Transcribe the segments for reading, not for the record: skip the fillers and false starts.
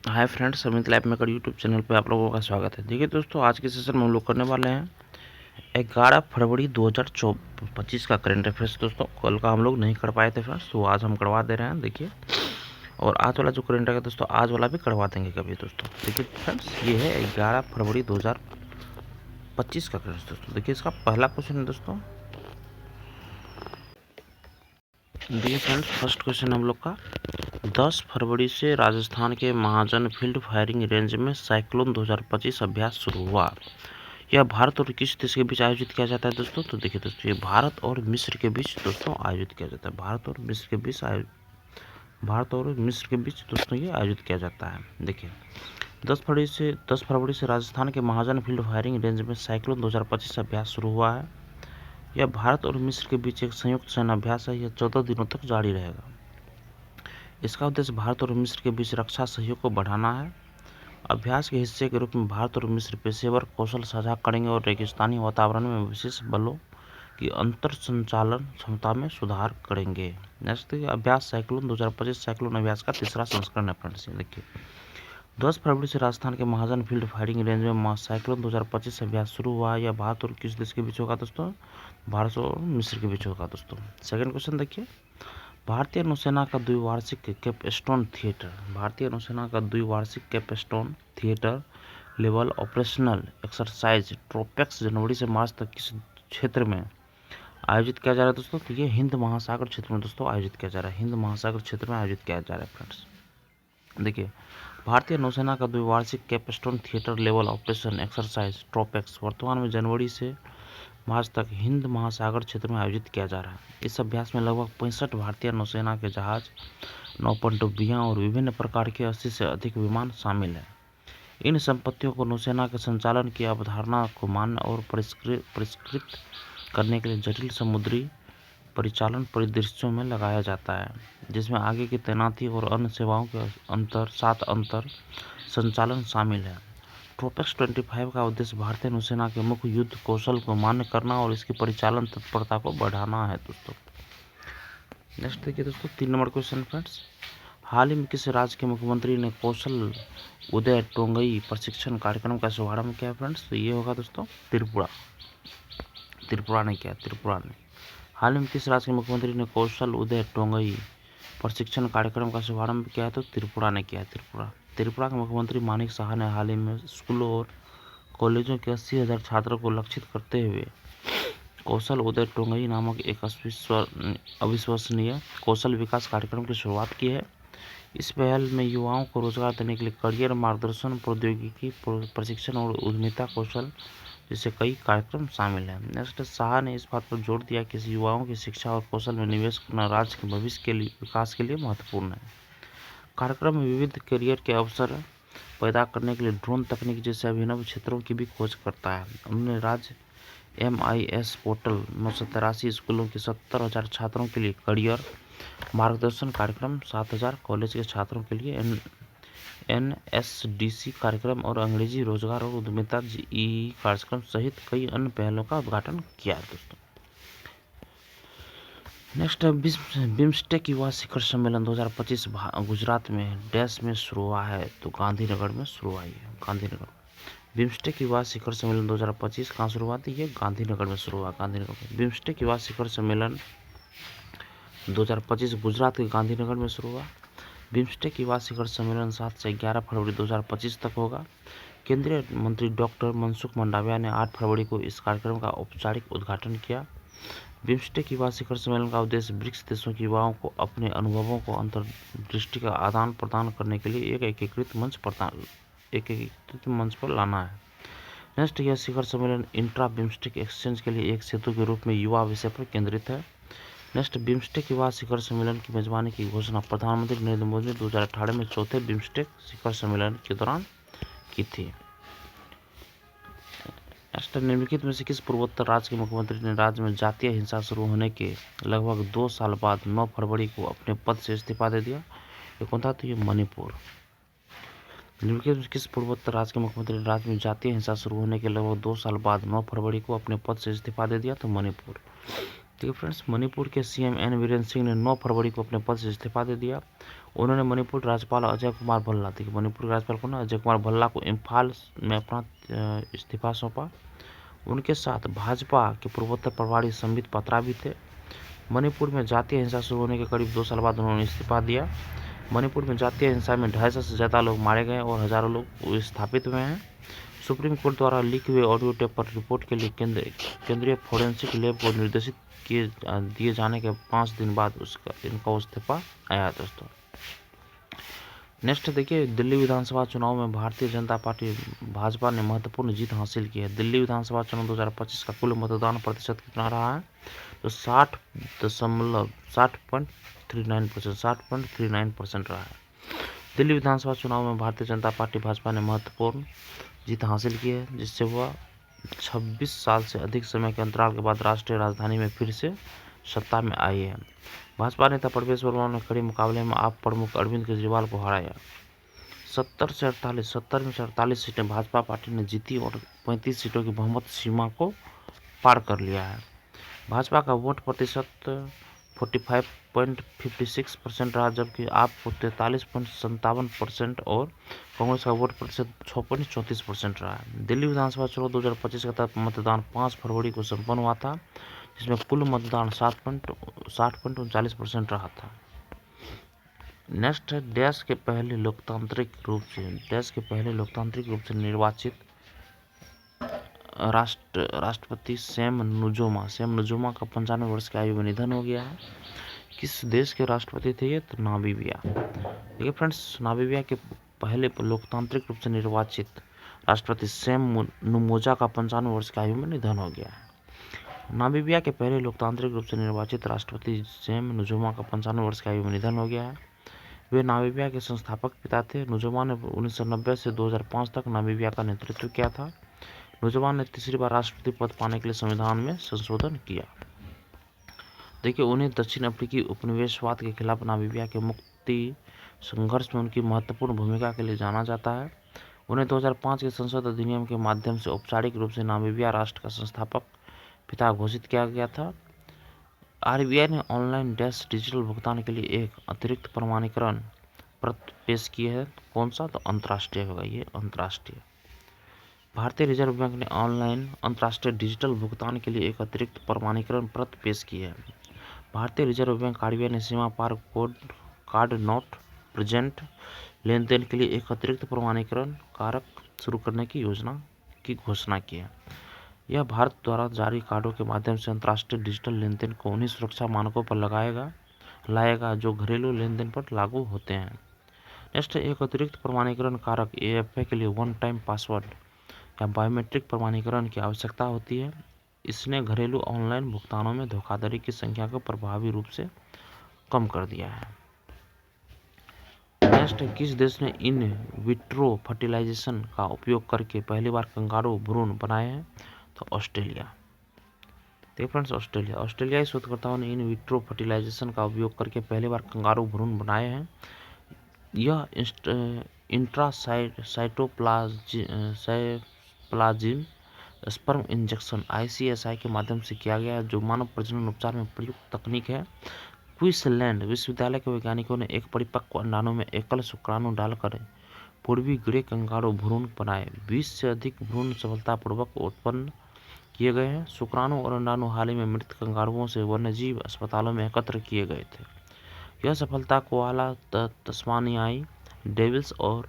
Hi friends, Amit lab maker YouTube channel पे आप लोगों का स्वागत है। देखिए दोस्तों, आज के सेशन में हम लोग करने वाले हैं 11 फरवरी 2025 का करंट अफेयर्स। दोस्तों कल का हम लोग नहीं कर पाए थे फ्रेंड्स, तो आज हम करवा दे रहे हैं। देखिए, और आज वाला जो करंट है दोस्तों, आज वाला भी करवा देंगे कभी। दोस्तों देखिए फ्रेंड्स, ये है 11 फरवरी 2025 का करंट। दोस्तों देखिए, इसका पहला क्वेश्चन है दोस्तों। देखिए फ्रेंड्स, फर्स्ट क्वेश्चन हम लोग का 10 फरवरी से राजस्थान के महाजन फील्ड फायरिंग रेंज में साइक्लोन 2025 अभ्यास शुरू हुआ। यह भारत और किस देश के बीच आयोजित किया जाता है दोस्तों? तो देखिए दोस्तों, ये भारत और मिस्र के बीच दोस्तों आयोजित किया जाता है। भारत और मिस्र के बीच दोस्तों ये आयोजित किया जाता है। देखिए, 10 फरवरी से राजस्थान के महाजन फील्ड फायरिंग रेंज में साइक्लोन 2025 अभ्यास शुरू हुआ है। यह भारत और मिस्र के बीच एक संयुक्त सैन्य अभ्यास है। यह 14 दिनों तक जारी रहेगा। इसका उद्देश्य भारत और मिस्र के बीच रक्षा सहयोग को बढ़ाना है। अभ्यास के हिस्से के रूप में भारत और मिस्र पेशेवर कौशल साझा करेंगे और रेगिस्तानी वातावरण में विशेष बलों की अंतर संचालन क्षमता में सुधार करेंगे। नेक्स्ट, अभ्यास साइक्लोन 2025 साइक्लोन अभ्यास का तीसरा संस्करण है फ्रेंड्स। देखिए, 10 फरवरी से राजस्थान के महाजन फील्ड फायरिंग रेंज में साइक्लोन 2025 अभ्यास शुरू हुआ है। यह भारत और किस देश के बीच होगा दोस्तों? भारत और मिस्र के बीच होगा दोस्तों। सेकंड क्वेश्चन देखिए, भारतीय नौसेना का द्विवार्षिक capstone theatre level operational exercise TROPEX जनवरी से मार्च तक किस क्षेत्र में आयोजित किया जा रहा है दोस्तों? तो ये हिंद महासागर क्षेत्र में दोस्तों आयोजित किया जा रहा है। हिंद महासागर क्षेत्र में आयोजित किया जा रहा है फ्रेंड्स। देखिए, भारतीय नौसेना का द्विवार्षिक capstone theatre level operation exercise TROPEX वर्तमान में जनवरी से मार्च तक हिंद महासागर क्षेत्र में आयोजित किया जा रहा है। इस अभ्यास में लगभग 65 भारतीय नौसेना के जहाज, नौपनडुब्बियां और विभिन्न प्रकार के 80 से अधिक विमान शामिल हैं। इन संपत्तियों को नौसेना के संचालन की अवधारणा को मान्य और परिष्कृत करने के लिए जटिल समुद्री परिचालन परिदृश्यों में लगाया जाता है, जिसमें आगे की तैनाती और अन्य सेवाओं के साथ अंतर संचालन शामिल है। ट्रोपेक्स 25 का उद्देश्य भारतीय नौसेना के मुख्य युद्ध कौशल को मान्य करना और इसकी परिचालन तत्परता को बढ़ाना है दोस्तों। नेक्स्ट देखिए दोस्तों, 3 नंबर क्वेश्चन फ्रेंड्स। हाल ही में किस राज्य के मुख्यमंत्री ने कौशल उदय टोंगई प्रशिक्षण कार्यक्रम का शुभारंभ किया फ्रेंड्स? तो ये होगा दोस्तों त्रिपुरा ने। हाल ही में किस राज्य के मुख्यमंत्री ने कौशल उदय टोंगई प्रशिक्षण कार्यक्रम का शुभारंभ किया है? तो त्रिपुरा ने किया है। त्रिपुरा के मुख्यमंत्री मानिक साहा ने हाल ही में स्कूलों और कॉलेजों के 80,000 छात्रों को लक्षित करते हुए कौशल उदय टोंगई नामक एक अविश्वसनीय कौशल विकास कार्यक्रम की शुरुआत की है। इस पहल में युवाओं को रोजगार देने के लिए करियर मार्गदर्शन, प्रौद्योगिकी प्रशिक्षण और उद्यमिता कौशल जैसे कई कार्यक्रम शामिल हैं। नेक्स्ट, शाह ने इस बात पर जोर दिया कि युवाओं की शिक्षा और कौशल में निवेश करना राज्य के भविष्य के लिए विकास के लिए महत्वपूर्ण है। कार्यक्रम में विविध करियर के अवसर पैदा करने के लिए ड्रोन तकनीक जैसे अभिनव क्षेत्रों की भी खोज करता है। उन्होंने राज्य MIS पोर्टल 983 स्कूलों के 70,000 छात्रों के लिए करियर मार्गदर्शन कार्यक्रम, 7,000 कॉलेज के छात्रों के लिए NSDC कार्यक्रम और अंग्रेजी रोजगार और उद्यमिता JEE कार्यक्रम सहित कई अन्य पहलों का उद्घाटन किया है दोस्तों। नेक्स्ट, बिम्स्टेक युवा शिखर सम्मेलन 2025 गुजरात में डैश में शुरू हुआ है? तो गांधीनगर में शुरू हुआ है। गांधीनगर बिम्स्टेक युवा शिखर सम्मेलन 2025 कहाँ शुरू हुआ थी? ये गांधीनगर में शुरू हुआ। गांधीनगर में बिम्स्टेक युवा शिखर सम्मेलन 2025 गुजरात के गांधीनगर में शुरू हुआ। बिम्स्टेक युवा शिखर सम्मेलन 7 से 11 फरवरी 2025 तक होगा। केंद्रीय मंत्री डॉक्टर मनसुख मंडाविया ने 8 फरवरी को इस कार्यक्रम का औपचारिक उद्घाटन किया। बिम्स्टेक युवा शिखर सम्मेलन का उद्देश्य ब्रिक्स देशों के युवाओं को अपने अनुभवों को अंतर्दृष्टि का आदान प्रदान करने के लिए एक एकीकृत मंच पर लाना है। नेक्स्ट, यह शिखर सम्मेलन इंट्रा बिम्स्टेक एक्सचेंज के लिए एक सेतु के रूप में युवा विषय पर केंद्रित है। नेक्स्ट, बिम्स्टेक युवा शिखर सम्मेलन की मेजबानी की घोषणा प्रधानमंत्री नरेंद्र मोदी ने 2018 में चौथे बिम्स्टेक शिखर सम्मेलन के दौरान की थी। नेक्स्ट, निम्नलिखित में से किस पूर्वोत्तर राज्य के मुख्यमंत्री ने राज्य में जातीय हिंसा शुरू होने के लगभग 2 साल बाद 9 फरवरी को अपने पद से इस्तीफा दे दिया? ये कौन था? तो ये मणिपुर। निम्नलिखित में किस पूर्वोत्तर राज्य के मुख्यमंत्री ने राज्य में जातीय हिंसा शुरू होने के लगभग 2 साल बाद 9 फरवरी को अपने पद से इस्तीफा दे दिया? तो मणिपुर। देखिए फ्रेंड्स, मणिपुर के सीएम एन बीरेन सिंह ने 9 फरवरी को अपने पद से इस्तीफा दे दिया। उन्होंने मणिपुर राज्यपाल अजय कुमार भल्ला, देखिए मणिपुर के राज्यपाल को ना अजय कुमार भल्ला को इम्फाल में अपना इस्तीफा सौंपा। उनके साथ भाजपा के पूर्वोत्तर प्रभारी संबित पात्रा भी थे। मणिपुर में जातीय हिंसा शुरू होने के करीब 2 साल बाद उन्होंने इस्तीफा दिया। मणिपुर में जातीय हिंसा में 250 से ज़्यादा लोग मारे गए और हजारों लोग विस्थापित हुए हैं। सुप्रीम कोर्ट द्वारा लीक हुए ऑडियो टेप पर रिपोर्ट के लिए केंद्रीय फोरेंसिक लैब को निर्देशित दिए जाने के 5 दिन बाद इनका इस्तीफा आया दोस्तों। नेक्स्ट देखिए, दिल्ली विधानसभा चुनाव में भारतीय जनता पार्टी भाजपा ने महत्वपूर्ण जीत हासिल की है। दिल्ली विधानसभा चुनाव 2025 का कुल मतदान प्रतिशत कितना रहा है, तो 60.39% रहा है। दिल्ली विधानसभा चुनाव में भारतीय जनता पार्टी भाजपा ने महत्वपूर्ण जीत हासिल की है, जिससे वह 26 साल से अधिक समय के अंतराल के बाद राष्ट्रीय राजधानी में फिर से सत्ता में आई है। भाजपा नेता परवेश वर्मा ने कड़े मुकाबले में आप प्रमुख अरविंद केजरीवाल को हराया। 70 में से 48 सीटें भाजपा पार्टी ने जीती और 35 सीटों की बहुमत सीमा को पार कर लिया है। भाजपा का वोट प्रतिशत 45.56% रहा, जबकि आप 43.57% और कांग्रेस का वोट प्रतिशत 6.34% रहा है। दिल्ली विधानसभा चुनाव 2025 का मतदान 5 फरवरी को संपन्न हुआ था, जिसमें कुल मतदान 60.39% रहा था। नेक्स्ट है, देश के पहले लोकतांत्रिक रूप से निर्वाचित राष्ट्रपति सैम नुजोमा का 95 वर्ष की आयु में निधन हो गया है। किस देश के राष्ट्रपति थे ये, तो नामीबिया। देखिए फ्रेंड्स, नामीबिया के पहले लोकतांत्रिक रूप से निर्वाचित राष्ट्रपति सैम नुजोमा का 95 वर्ष की आयु में निधन हो गया है। नामीबिया के पहले लोकतांत्रिक रूप से निर्वाचित राष्ट्रपति सैम नुजोमा का 95 वर्ष की आयु में निधन हो गया है। वे नामीबिया के संस्थापक पिता थे। नुजोमा ने 1990 से 2005 तक नामीबिया का नेतृत्व किया था। नुजोमा ने तीसरी बार राष्ट्रपति पद पाने के लिए संविधान में संशोधन किया। देखिए, उन्हें दक्षिण अफ्रीकी उपनिवेशवाद के खिलाफ नामीबिया के मुक्ति संघर्ष में उनकी महत्वपूर्ण भूमिका के लिए जाना जाता है। उन्हें 2005 के संसद अधिनियम के माध्यम से औपचारिक रूप से नामीबिया राष्ट्र का संस्थापक पिता घोषित किया गया था। आरबीआई ने ऑनलाइन डिजिटल भुगतान के लिए एक अतिरिक्त प्रमाणीकरण प्रत पेश की है। कौन सा, तो अंतर्राष्ट्रीय होगा, ये अंतर्राष्ट्रीय। भारतीय रिजर्व बैंक ने ऑनलाइन अंतर्राष्ट्रीय डिजिटल भुगतान के लिए एक अतिरिक्त प्रमाणीकरण प्रत पेश की है। भारतीय रिजर्व बैंक आरबीआई ने सीमा पार कार्ड नॉट प्रेजेंट लेन देन के लिए एक अतिरिक्त प्रमाणीकरण कारक शुरू करने की योजना की घोषणा की है। यह भारत द्वारा जारी कार्डों के माध्यम से अंतर्राष्ट्रीय डिजिटल लेन देन को उन्हीं सुरक्षा मानकों पर लाएगा जो घरेलू लेन देन पर लागू होते हैं। नेक्स्ट, एक अतिरिक्त प्रमाणीकरण कारक एएफए के लिए वन टाइम पासवर्ड या बायोमेट्रिक प्रमाणीकरण की आवश्यकता होती है। इसने घरेलू ऑनलाइन भुगतानों में धोखाधड़ी की संख्या को प्रभावी रूप से कम कर दिया है। नेक्स्ट, किस देश ने इन विट्रो फर्टिलाइजेशन का उपयोग करके पहली बार कंगारू भ्रूण बनाए हैं, तो ऑस्ट्रेलिया। देखिए फ्रेंड्स, ऑस्ट्रेलियाई शोधकर्ताओं ने इन विट्रो फर्टिलाइजेशन का उपयोग करके पहली बार कंगारू भ्रूण बनाए हैं। यह इंट्रासाइटोप्लाज्म स्पर्म इंजेक्शन ICSI के माध्यम से किया गया है, जो मानव प्रजनन उपचार में प्रयुक्त तकनीक है। क्वींसलैंड विश्वविद्यालय के वैज्ञानिकों ने एक परिपक्व अंडाणु में एकल शुक्राणु डालकर पूर्वी ग्रे कंगारू भ्रूण बनाए। 20 से अधिक भ्रूण सफलतापूर्वक उत्पन्न किए गए हैं। शुक्राणु और अंडाणु हाल ही में मृत कंगारुओं से वन्यजीव अस्पतालों में एकत्र किए गए थे। यह सफलता कोआला, तस्मानियाई डेविल्स और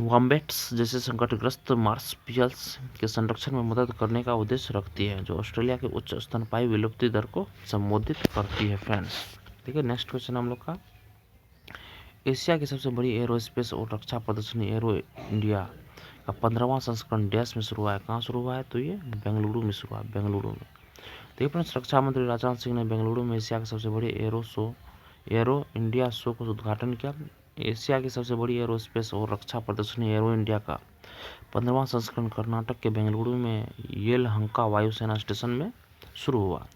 वॉम्बैट्स जैसे संकटग्रस्त मार्सपियल्स के संरक्षण में मदद करने का उद्देश्य रखती है, जो ऑस्ट्रेलिया के उच्च स्तनपायी विलुप्ति दर को संबोधित करती है। फ्रेंड्स, देखिए नेक्स्ट क्वेश्चन हम लोग का, एशिया की सबसे बड़ी एरोस्पेस और रक्षा प्रदर्शनी एरो इंडिया का 15वां संस्करण डैश में शुरू हुआ है। कहाँ शुरू हुआ है, तो ये बेंगलुरु में शुरू हुआ, बेंगलुरु में। देखिए फ्रेंड्स, रक्षा मंत्री राजनाथ सिंह ने बेंगलुरु में एशिया के सबसे बड़े एरो इंडिया शो का उद्घाटन किया। एशिया की सबसे बड़ी एरोस्पेस और रक्षा प्रदर्शनी एरो इंडिया का 15वां संस्करण कर्नाटक के बेंगलुरु में येलहंका वायुसेना स्टेशन में शुरू हुआ।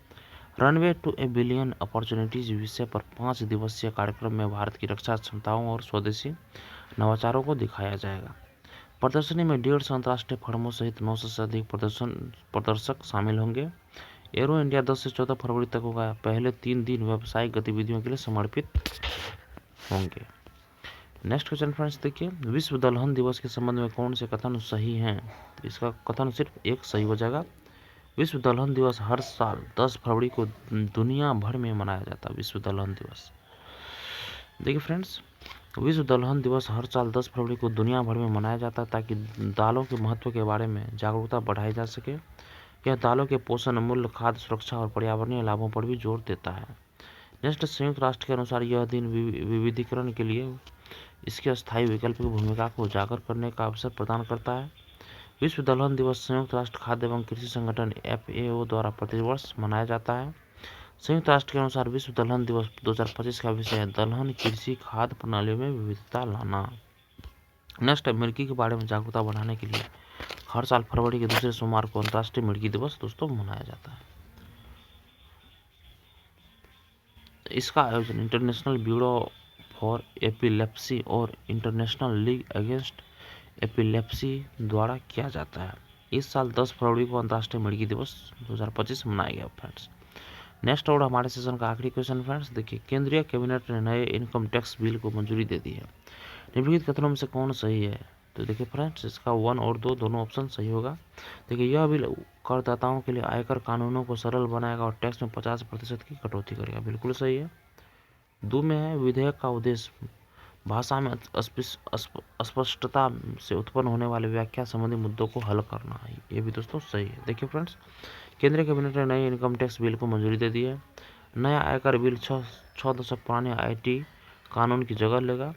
Runway to a billion opportunities विषय पर 5 दिवसीय कार्यक्रम में भारत की रक्षा क्षमताओं और स्वदेशी नवाचारों को दिखाया जाएगा। प्रदर्शनी में 150 अंतर्राष्ट्रीय फर्मों सहित 900 से अधिक प्रदर्शक शामिल होंगे। एरो इंडिया 10 से 14 फरवरी तक होगा। पहले 3 दिन व्यावसायिक गतिविधियों के लिए समर्पित होंगे। नेक्स्ट क्वेश्चन फ्रेंड्स देखिए, विश्व दलहन दिवस के संबंध में कौन से कथन सही हैं? इसका कथन सिर्फ एक सही हो जाएगा। विश्व दलहन दिवस हर साल 10 फरवरी को दुनिया भर में मनाया जाता है। विश्व दलहन दिवस, देखिए फ्रेंड्स, विश्व दलहन दिवस हर साल 10 फरवरी को दुनिया भर में मनाया जाता है ताकि दालों के महत्व के बारे में जागरूकता बढ़ाई जा सके। यह दालों के पोषण मूल्य, खाद्य सुरक्षा और पर्यावरणीय लाभों पर भी जोर देता है। नेक्स्ट, संयुक्त राष्ट्र के अनुसार यह दिन विविधीकरण के लिए इसके अस्थायी विकल्प की भूमिका को उजागर करने का अवसर प्रदान करता है। विश्व दलहन दिवस संयुक्त राष्ट्र खाद्य एवं कृषि संगठन FAO द्वारा प्रतिवर्ष मनाया जाता है। संयुक्त राष्ट्र के अनुसार विश्व दलहन दिवस 2025 का विषय है दलहन कृषि खाद्य प्रणालियों में विविधता लाना। नेक्स्ट, मिर्गी के बारे में जागरूकता बढ़ाने के लिए हर साल फरवरी के दूसरे सोमवार को अंतर्राष्ट्रीय मिर्गी दिवस दोस्तों मनाया जाता है। इसका आयोजन इंटरनेशनल ब्यूरो फॉर एपिलेप्सी और इंटरनेशनल लीग अगेंस्ट एपिलेप्सी द्वारा किया जाता है। इस साल 10 फरवरी को अंतर्राष्ट्रीय मिर्गी दिवस 2025 मनाया गया फ्रेंड्स। नेक्स्ट और हमारे सेशन का आखिरी क्वेश्चन फ्रेंड्स देखिए, केंद्रीय कैबिनेट ने नए इनकम टैक्स बिल को मंजूरी दे दी है। निम्नलिखित कथनों में से कौन सही है? तो देखिए फ्रेंड्स, इसका 1 और 2 दोनों ऑप्शन सही होगा। देखिए, यह बिल करदाताओं के लिए आयकर कानूनों को सरल बनाएगा और टैक्स में 50% की कटौती करेगा। बिल्कुल सही है। 2 में है, विधेयक का उद्देश्य भाषा में अस्पष्टता से उत्पन्न होने वाले व्याख्या संबंधी मुद्दों को हल करना है। ये भी दोस्तों सही है। देखिए फ्रेंड्स, केंद्रीय कैबिनेट ने नए इनकम टैक्स बिल को मंजूरी दे दी है। नया आयकर बिल 6 दशक पुराने IT कानून की जगह लेगा।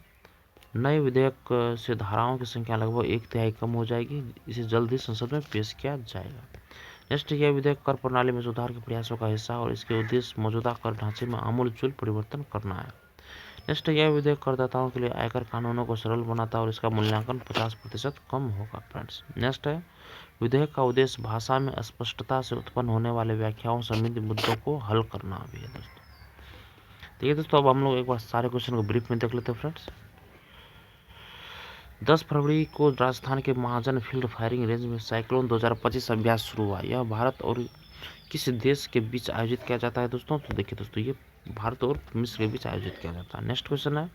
नए विधेयक से धाराओं की संख्या लगभग 1/3 कम हो जाएगी। इसे जल्द ही संसद में पेश किया जाएगा। नेक्स्ट, यह विधेयक कर प्रणाली में सुधार के प्रयासों का हिस्सा है और इसके उद्देश्य मौजूदा कर ढांचे में आमूलचूल परिवर्तन करना है। नेक्स्ट, यह विधेयक करदाताओं के लिए आयकर कानूनों को सरल बनाता है और इसका मूल्यांकन 50% कम होगा फ्रेंड्स। नेक्स्ट है, विधेयक का उद्देश्य भाषा में अस्पष्टता से उत्पन्न होने वाले व्याख्याओं संबंधी मुद्दों को हल करना भी है दोस्तों। ठीक है दोस्तों, अब हम लोग एक बार सारे क्वेश्चन को ब्रीफ में देख लेते हैं फ्रेंड्स। 10 फरवरी को राजस्थान के महाजन फील्ड फायरिंग रेंज में साइक्लोन 2025 अभ्यास शुरू हुआ। यह भारत और किस देश के बीच आयोजित किया जाता है दोस्तों? तो देखिए दोस्तों, ये भारत और मिस्र के बीच आयोजित किया जाता है। नेक्स्ट क्वेश्चन है,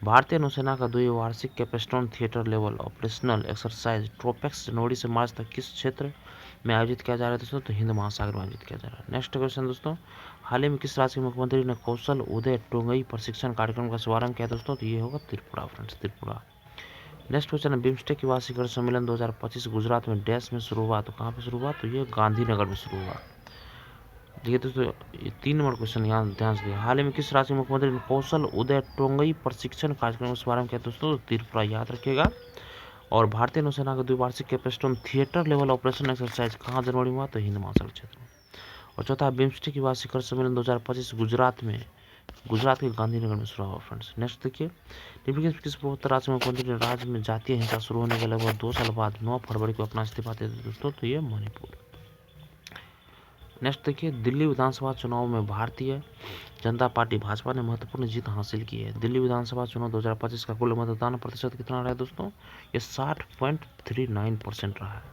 भारतीय नौसेना का द्विवार्षिक कैपेस्टोन theatre level operational exercise TROPEX जनवरी से मार्च तक किस क्षेत्र में आयोजित किया जा रहा है दोस्तों? तो हिंद महासागर में आयोजित किया जा रहा है। नेक्स्ट क्वेश्चन दोस्तों, हाल ही में किस राज्य के मुख्यमंत्री ने कौशल उदय टोंगई प्रशिक्षण कार्यक्रम का शुभारंभ किया दोस्तों? तो ये होगा Tripura friends, Tripura. Next question है, बिम्स्टेक युवा शिखर सम्मेलन 2025 गुजरात में डैश में शुरू हुआ। तो कहाँ पे शुरू हुआ? तो ये गांधीनगर में शुरू हुआ। देखिए दोस्तों, ये 3 नंबर क्वेश्चन यहाँ ध्यान से। हाल ही में किस राज्य के मुख्यमंत्री ने कौशल उदय टोंगई प्रशिक्षण कार्यक्रम का शुभारंभ किया दोस्तों? तो त्रिपुरा, याद रखिएगा। और भारतीय नौसेना का द्विवार्षिक कैपेस्टोन थिएटर लेवल ऑपरेशन एक्सरसाइज कहाँ जनवरी में हुआ? तो हिंद महासागर क्षेत्र में। और चौथा, बिम्स्टेक युवा शिखर सम्मेलन 2025 गुजरात के गांधीनगर में शुरू हुआ फ्रेंड्स। नेक्स्ट देखिए, निम्नलिखित किस पूर्वोत्तर राज्य में मुख्यमंत्री ने राज्य में जातीय हिंसा शुरू होने के लगभग 2 साल बाद 9 फरवरी को अपना इस्तीफा दे दिया दोस्तों? तो ये मणिपुर। नेक्स्ट देखिए, दिल्ली विधानसभा चुनाव में भारतीय जनता पार्टी भाजपा ने महत्वपूर्ण जीत हासिल की है। दिल्ली विधानसभा चुनाव 2025 का कुल मतदान प्रतिशत कितना रहा है दोस्तों? ये 60.39% रहा है।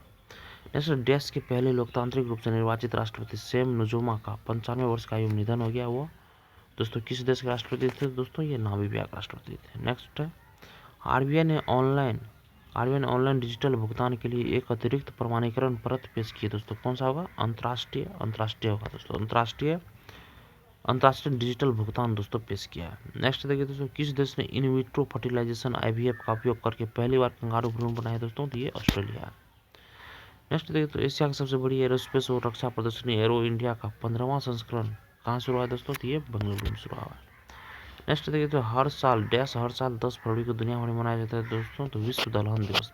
नेक्स्ट, देश के पहले लोकतांत्रिक रूप से निर्वाचित राष्ट्रपति सैम नुजूमा का 95 वर्ष का आयु निधन हो गया। वो दोस्तों किस देश के राष्ट्रपति थे दोस्तों? ये नामीबिया के राष्ट्रपति थे। नेक्स्ट है, आरबीआई ने ऑनलाइन डिजिटल भुगतान के लिए एक अतिरिक्त प्रमाणीकरण परत पेश की है दोस्तों। कौन सा होगा? अंतर्राष्ट्रीय होगा दोस्तों, अंतर्राष्ट्रीय डिजिटल भुगतान दोस्तों पेश किया है। नेक्स्ट देखिए दोस्तों, किस देश ने इन विट्रो फर्टिलाइजेशन IVF का उपयोग करके पहली बार कंगारू भ्रूण बनाया दोस्तों? तो ये ऑस्ट्रेलिया है। नेक्स्ट देखिए तो एशिया की सबसे बड़ी एरोस्पेस और रक्षा प्रदर्शनी एरो इंडिया का 15वां संस्करण कहाँ शुरू हुआ है दोस्तों? तो ये बेंगलुरु में शुरू हुआ है। नेक्स्ट देखिए तो हर साल 10 फरवरी को दुनिया भर में मनाया जाता है दोस्तों? तो विश्व दलहन दिवस।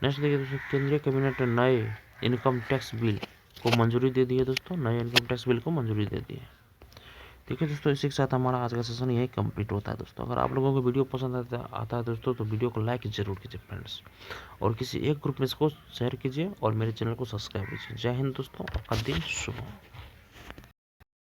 नेक्स्ट देखिए दोस्तों, केंद्रीय कैबिनेट ने नए इनकम टैक्स बिल को मंजूरी दे दी है दोस्तों? नए इनकम टैक्स बिल को मंजूरी दे दी है। ठीक है दोस्तों, इसी के साथ हमारा आज का सेशन यही कंप्लीट होता है दोस्तों। अगर आप लोगों को वीडियो पसंद आता है दोस्तों तो वीडियो को लाइक जरूर कीजिए फ्रेंड्स, और किसी एक ग्रुप में इसको शेयर कीजिए और मेरे चैनल को सब्सक्राइब कीजिए। जय हिंद दोस्तों, आपका दिन शुभ हो।